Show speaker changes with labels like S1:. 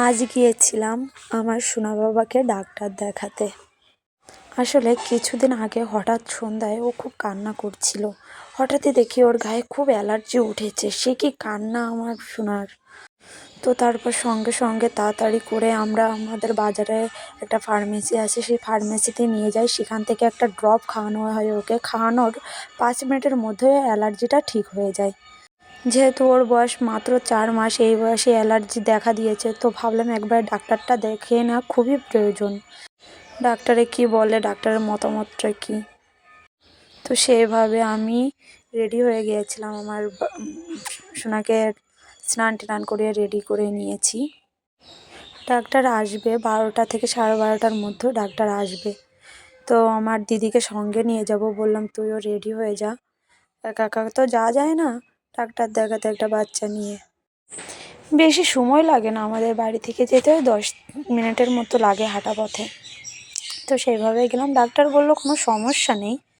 S1: আজ গিয়েছিলাম আমার সোনা বাবাকে ডাক্তার দেখাতে। আসলে কিছুদিন আগে হঠাৎ সন্ধ্যায় ও খুব কান্না করছিল। হঠাৎই দেখি ওর গায়ে খুব অ্যালার্জি উঠেছে। সে কি কান্না আমার সোনার! তো তারপর সঙ্গে সঙ্গে তাড়াতাড়ি করে আমরা আমাদের বাজারে একটা ফার্মেসি আছে, সেই ফার্মেসিতে নিয়ে যাই। সেখান থেকে একটা ড্রপ খাওয়ানো হয় ওকে। খাওয়ানোর 5 মিনিটের মধ্যে অ্যালার্জিটা ঠিক হয়ে যায়। যেহেতু ওর বয়স মাত্র 4 মাস, এই বয়সে অ্যালার্জি দেখা দিয়েছে, তো ভাবলাম একবার ডাক্তারটা দেখিয়ে নেওয়া খুবই প্রয়োজন। ডাক্তারে কি বলে, ডাক্তারের মতামতটা কি। তো সেইভাবে আমি রেডি হয়ে গিয়েছিলাম। আমার সোনাকে স্নান টান করে রেডি করে নিয়েছি। ডাক্তার আসবে 12টা থেকে 12:30টার মধ্যে ডাক্তার আসবে। তো আমার দিদিকে সঙ্গে নিয়ে যাব। বললাম তুইও রেডি হয়ে যা, একা একা তো যাওয়া যায় না ডাক্তার দেখাতে একটা বাচ্চা নিয়ে। বেশি সময় লাগে না, আমাদের বাড়ি থেকে যেতে 10 মিনিটের মতো লাগে হাঁটা পথে। তো সেইভাবে গেলাম। ডাক্তার বলল কোনো সমস্যা নেই,